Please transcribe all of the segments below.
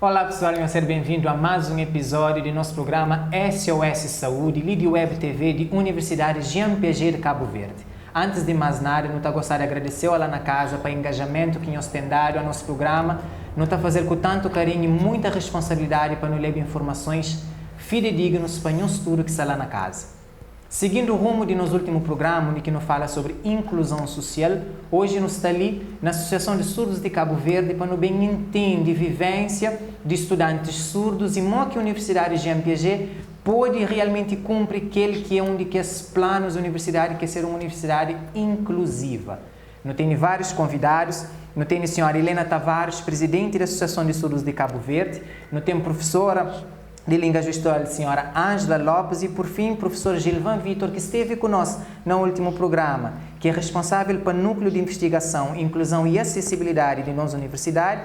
Olá pessoal, eu ser bem-vindo a mais um episódio do nosso programa SOS Saúde, Lídio Web TV de Universidade Jean Piaget de Cabo Verde. Antes de mais nada, eu gostaria de agradecer lá na casa para o engajamento que nos tem dado ao nosso programa, não está fazer com tanto carinho e muita responsabilidade para nos levar informações fidedignas para o estudo que está lá na casa. Seguindo o rumo de nosso último programa, que nos fala sobre inclusão social, hoje nos está ali na Associação de Surdos de Cabo Verde para nos bem entender a vivência de estudantes surdos e como que a Universidade Jean Piaget pode realmente cumprir aquele que é um dos planos da universidade, que é ser uma universidade inclusiva. Nós temos vários convidados, nós temos a senhora Helena Tavares, presidente da Associação de Surdos de Cabo Verde, nós temos a professora de língua gestual, a senhora Ângela Lopes e, por fim, o professor Gilvan Vitor, que esteve conosco no último programa, que é responsável pelo Núcleo de Investigação, Inclusão e Acessibilidade de nossa universidade,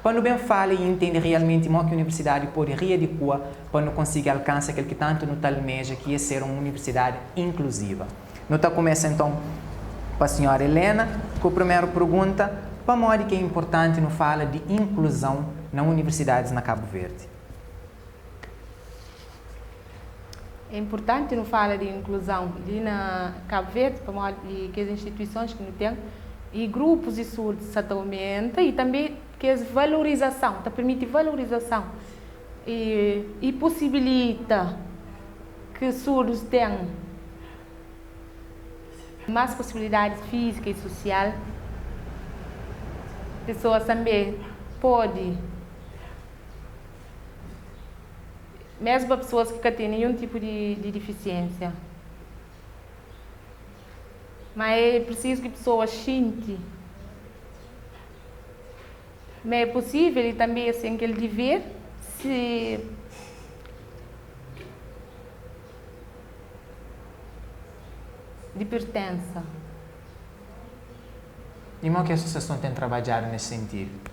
para bem falar e entender realmente como que a universidade pode readequar para conseguir alcançar aquilo que tanto nos almeja, que é ser uma universidade inclusiva. Nós começamos então com a senhora Helena, com a primeira pergunta, para modo que é importante nos fala de inclusão nas universidades na Cabo Verde. É importante não falar de inclusão ali na Cabo Verde, que as instituições que não têm, e grupos de surdos se aumenta e também que a valorização, permite valorização e possibilita que surdos tenham mais possibilidades física e social. Pessoas também podem, mesmo para pessoas que não têm nenhum tipo de deficiência. Mas é preciso que pessoas sintam. Mas é possível e também assim aquele dever de pertença. E como que a associação tem trabalhado nesse sentido?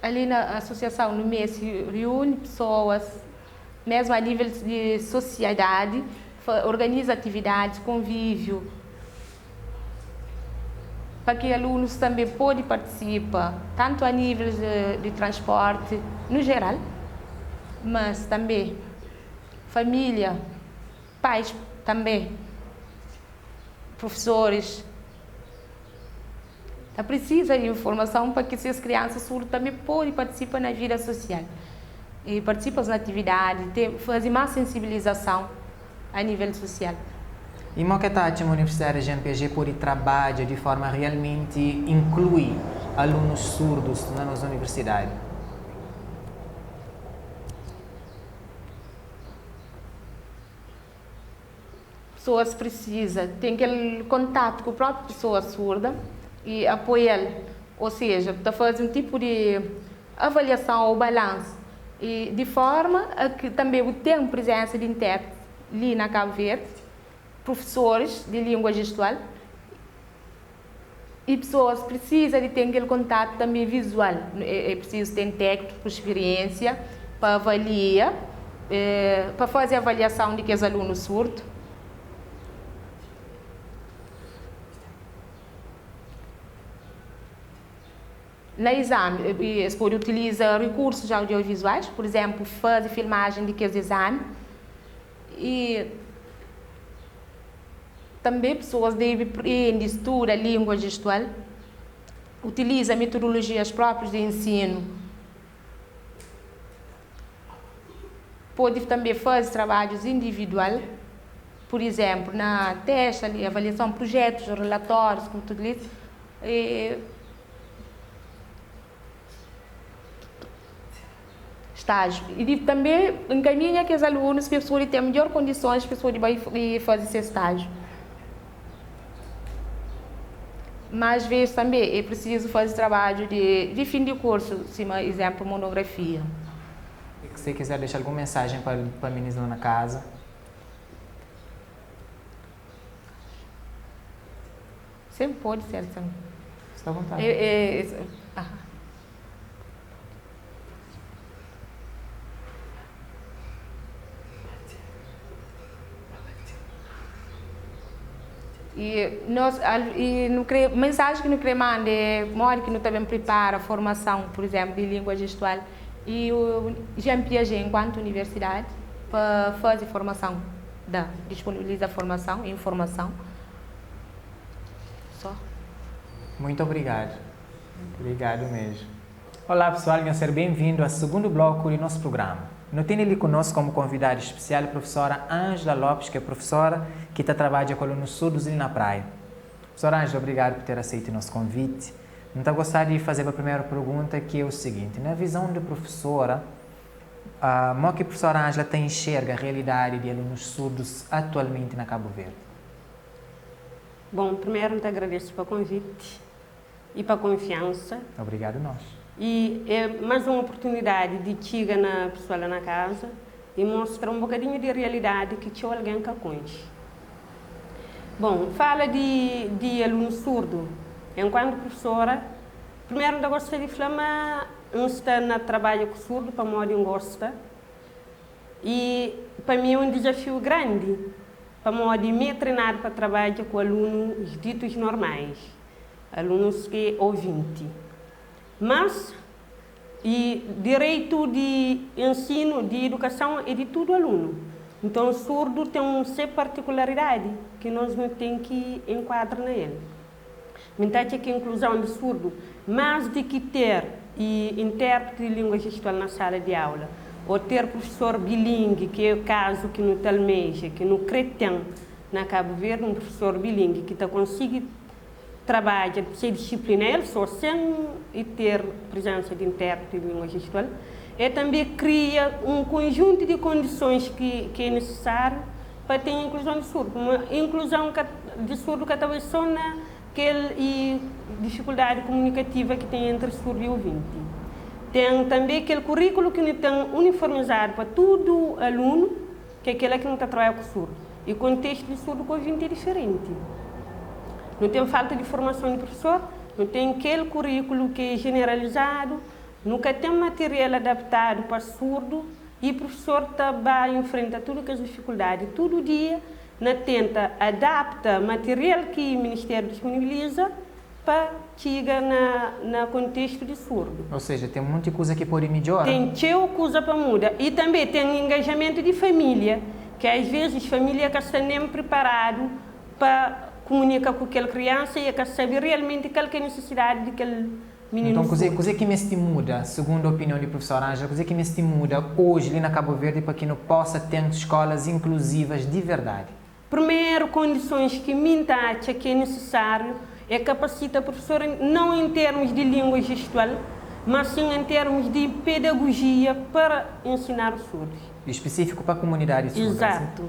Ali na associação, no mês, reúne pessoas, mesmo a nível de sociedade, organiza atividades, convívio, para que alunos também podem participar, tanto a nível de transporte, no geral, mas também família, pais também, professores. Precisa de informação para que essas crianças surdas também podem participar na vida social. E participam nas atividades, fazem mais sensibilização a nível social. E como que a Universidade Jean Piaget pode trabalhar de forma realmente incluir alunos surdos na nossa universidade? Pessoas precisam ter aquele contato com a própria pessoa surda e apoiá-lo, ou seja, fazer um tipo de avaliação ou balanço, e de forma a que também tenha presença de intérpretes ali na Cabo Verde, professores de língua gestual, e pessoas precisam de ter aquele contato também visual. É preciso ter técnico com experiência para avaliar, para fazer a avaliação de que os alunos surdos. Na exame, se pode utilizar recursos audiovisuais, por exemplo, fazer filmagem de que é exame. E também pessoas devem aprender estudar a língua gestual, utiliza metodologias próprias de ensino. Pode também fazer trabalhos individuais, por exemplo, na teste, avaliação, projetos, relatórios, como tudo isso. Estágio. E também encaminha que os alunos, pessoas que têm melhores condições, pessoas de fazer esse estágio. Mas, às vezes, também é preciso fazer trabalho de fim de curso, por exemplo, monografia. E se você quiser deixar alguma mensagem para a menina lá na casa? Sempre pode ser assim. Está à vontade. Mensagem que nós queremos mandar é hora que nós também prepara a formação, por exemplo, de língua gestual e o Jean Piaget enquanto universidade para fazer formação, disponibiliza formação e informação. Só. Muito obrigado. Obrigado mesmo. Olá pessoal, venham ser bem-vindos ao segundo bloco do nosso programa. Nós temos ali conosco como convidada especial a professora Ângela Lopes, que é professora que trabalha com alunos surdos ali na praia. Professora Ângela, obrigado por ter aceito o nosso convite. Então, gostaria de fazer a primeira pergunta, que é o seguinte. Na visão da professora, como que a professora Ângela enxerga a realidade de alunos surdos atualmente na Cabo Verde? Bom, primeiro, eu te agradeço pelo convite e pela confiança. Obrigado nós. E é mais uma oportunidade de chegar na pessoa lá na casa e mostrar um bocadinho de realidade que tinha alguém que conte. Bom, fala de aluno surdo. Enquanto professora, primeiro eu gostaria de falar, eu estou no trabalho com surdo, para mim eu gosto. E para mim é um desafio grande, para mim me treinar para trabalhar com alunos ditos normais, alunos que ouvintes. Mas, direito de ensino, de educação é de todo aluno. Então, o surdo tem uma particularidade que nós não temos que enquadrar nele. Então, que a inclusão de surdo, mais do que ter intérprete de língua gestual na sala de aula, ou ter professor bilingue, que é o caso que no Talmeja, que no Cretém, na Cabo Verde, um professor bilingue que está conseguindo trabalha, ser disciplinar, só sem ter presença de intérprete de língua gestual, e também cria um conjunto de condições que é necessário para ter a inclusão de surdo. Uma inclusão de surdo que talvez só naquela dificuldade comunicativa que tem entre surdo e ouvinte. Tem também aquele currículo que não tem uniformizado para todo aluno, que é aquele que não está trabalhando com surdo. E o contexto de surdo com ouvinte é diferente. Não tem falta de formação de professor, não tem aquele currículo que é generalizado, nunca tem material adaptado para surdo e o professor está enfrenta tudo que as dificuldades. Todo dia, tenta adaptar material que o Ministério disponibiliza para chegar no contexto de surdo. Ou seja, tem muita coisa que pode melhorar. Tem muita coisa para mudar. E também tem engajamento de família, que às vezes a família que está nem preparado para comunica com aquela criança e que sabe realmente qual é a necessidade daquele menino. Então, coisa que me muda, segundo a opinião do professor Ângela, coisa que me muda hoje ali na Cabo Verde para que não possa ter escolas inclusivas de verdade? Primeiro, condições que me acha que é necessário é capacitar o professor não em termos de língua gestual, mas sim em termos de pedagogia para ensinar os surdos. Específico para a comunidade surda. Exato.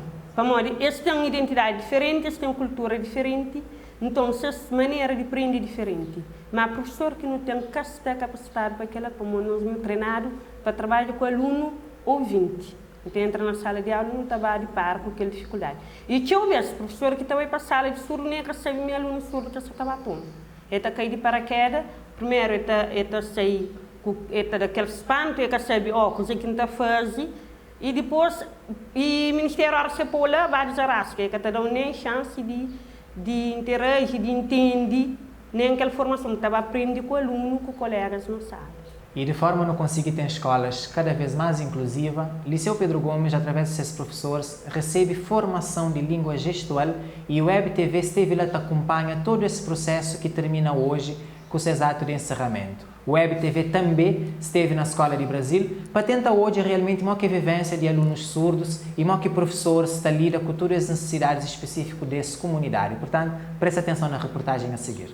Eles têm uma identidade diferente, eles têm uma cultura diferente, então essa maneira de aprender é diferente. Mas o professor que não tem que estar capacitado para aquela, como nós somos treinados para trabalhar com o aluno ouvinte. Então entra na sala de aula e não trabalha de par com aquela dificuldade. E tinha esse professor que estava para a sala de surdo, nem que recebe meu aluno surdo que estava atuando. Ele está caído de paraquedas, primeiro ele está sair, ele está daquele espanto, ele recebe, coisa que não está fazendo. E depois, o Ministério recebeu lá vários arrastos, que não dão nem chance de interagir, de entender, nem aquela formação que estava aprendendo com o aluno, com colegas na sala. E de forma não conseguir ter escolas cada vez mais inclusivas, Liceu Pedro Gomes, através de seus professores, recebe formação de língua gestual e o Web TV esteve lá para acompanhar todo esse processo que termina hoje com o seu ato de encerramento. O Web TV também esteve na Escola de Brasil para tentar hoje realmente uma vivência de alunos surdos e uma que professores está lida com todas as necessidades específicas dessa comunidade. Portanto, preste atenção na reportagem a seguir.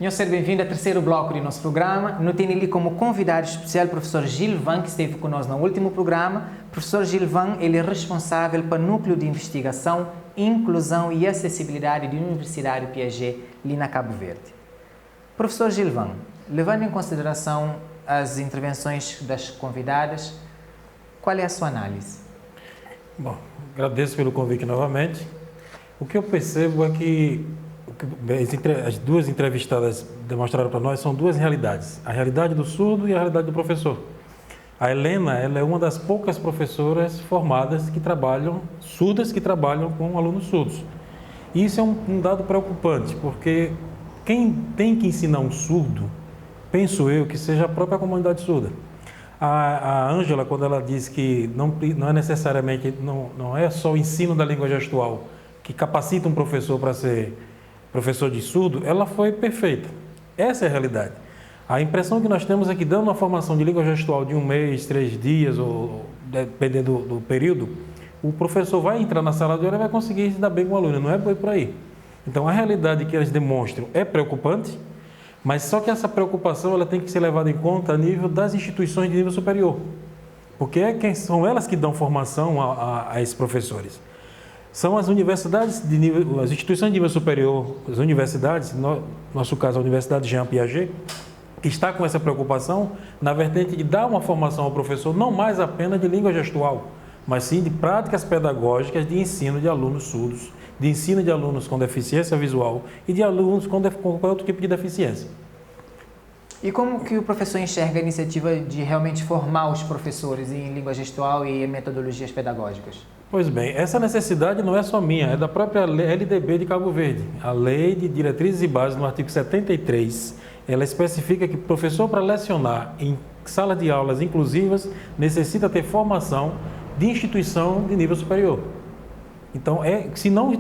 Seja bem-vindo ao terceiro bloco do nosso programa. Nós temos ali como convidado especial o professor Gilvan, que esteve conosco no último programa. O professor Gilvan, ele é responsável para o Núcleo de Investigação, Inclusão e Acessibilidade da Universidade Piaget, ali na Cabo Verde. Professor Gilvan, levando em consideração as intervenções das convidadas, qual é a sua análise? Bom, agradeço pelo convite novamente. O que eu percebo é que as duas entrevistadas demonstraram para nós são duas realidades. A realidade do surdo e a realidade do professor. A Helena, ela é uma das poucas professoras formadas que trabalham, surdas, que trabalham com alunos surdos. E isso é um dado preocupante, porque quem tem que ensinar um surdo, penso eu, que seja a própria comunidade surda. A Ângela, quando ela diz que não é necessariamente, não é só o ensino da língua gestual que capacita um professor para ser professor de surdo, ela foi perfeita. Essa é a realidade. A impressão que nós temos é que, dando uma formação de língua gestual de 1 mês, 3 dias, ou dependendo do período, o professor vai entrar na sala de aula e vai conseguir se dar bem com o aluno, não é por aí. Então, a realidade que eles demonstram é preocupante, mas só que essa preocupação ela tem que ser levada em conta a nível das instituições de nível superior, porque são elas que dão formação a esses professores. São as universidades de nível, as instituições de nível superior, as universidades, no nosso caso a Universidade Jean Piaget, que está com essa preocupação na vertente de dar uma formação ao professor não mais apenas de língua gestual, mas sim de práticas pedagógicas de ensino de alunos surdos, de ensino de alunos com deficiência visual e de alunos com qualquer outro tipo de deficiência. E como que o professor enxerga a iniciativa de realmente formar os professores em língua gestual e em metodologias pedagógicas? Pois bem, essa necessidade não é só minha, é da própria LDB de Cabo Verde. A Lei de Diretrizes e Bases, no artigo 73, ela especifica que o professor, para lecionar em sala de aulas inclusivas, necessita ter formação de instituição de nível superior. Então, se não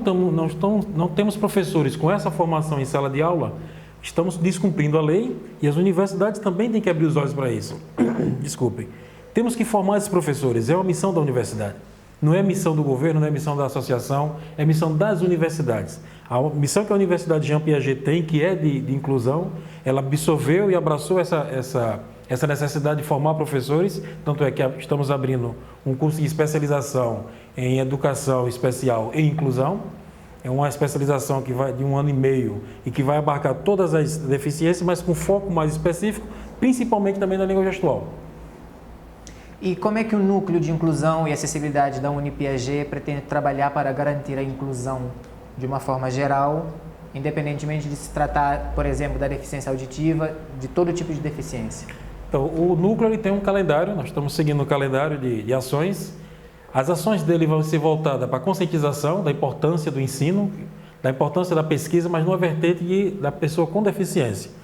temos professores com essa formação em sala de aula, estamos descumprindo a lei e as universidades também têm que abrir os olhos para isso. Desculpem. Temos que formar esses professores, é uma missão da universidade. Não é missão do governo, não é missão da associação, é missão das universidades. A missão que a Universidade Jean Piaget tem, que é de inclusão, ela absorveu e abraçou essa necessidade de formar professores, tanto é que estamos abrindo um curso de especialização em educação especial e inclusão. É uma especialização que vai de 1 ano e meio e que vai abarcar todas as deficiências, mas com foco mais específico, principalmente também na língua gestual. E como é que o Núcleo de Inclusão e Acessibilidade da Unipiaget pretende trabalhar para garantir a inclusão de uma forma geral, independentemente de se tratar, por exemplo, da deficiência auditiva, de todo tipo de deficiência? Então, o Núcleo ele tem um calendário, nós estamos seguindo um calendário de ações. As ações dele vão ser voltadas para a conscientização da importância do ensino, da importância da pesquisa, mas numa vertente da pessoa com deficiência.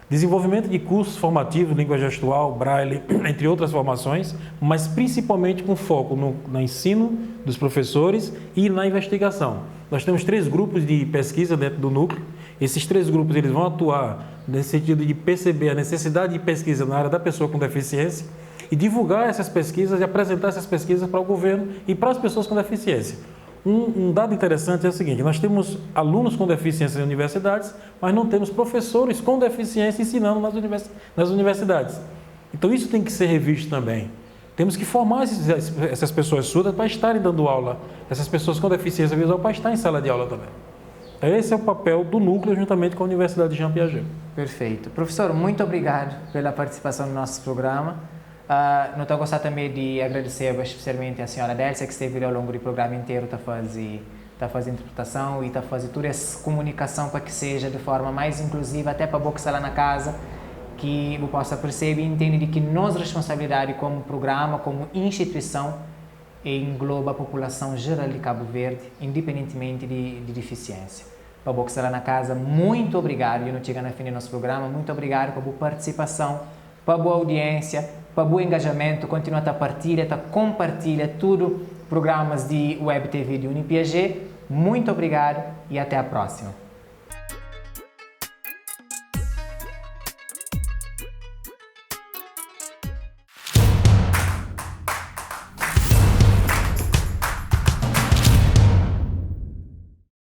Desenvolvimento de cursos formativos, língua gestual, braille, entre outras formações, mas principalmente com foco no ensino dos professores e na investigação. Nós temos 3 grupos de pesquisa dentro do núcleo. Esses 3 grupos eles vão atuar nesse sentido de perceber a necessidade de pesquisa na área da pessoa com deficiência e divulgar essas pesquisas e apresentar essas pesquisas para o governo e para as pessoas com deficiência. Um dado interessante é o seguinte: nós temos alunos com deficiência nas universidades, mas não temos professores com deficiência ensinando nas universidades. Então isso tem que ser revisto também. Temos que formar essas pessoas surdas para estarem dando aula, essas pessoas com deficiência visual para estar em sala de aula também. Esse é o papel do núcleo juntamente com a Universidade Jean Piaget. Perfeito. Professor, muito obrigado pela participação no nosso programa. Não estou a gostar também de agradecer especialmente a senhora Délcia, que esteve ao longo do programa inteiro, está a fazer interpretação e está a fazer toda essa comunicação para que seja de forma mais inclusiva, até para a boca lá na casa, que eu possa perceber e entender de que nossa responsabilidade como programa, como instituição, engloba a população geral de Cabo Verde, independentemente de deficiência. Para a boca lá na casa, muito obrigado, eu não chego na fim do nosso programa, muito obrigado pela boa participação, para a boa audiência, para o bom engajamento, continua a partilha, compartilha tudo, programas de Web TV de Unipiaget. Muito obrigado e até a próxima.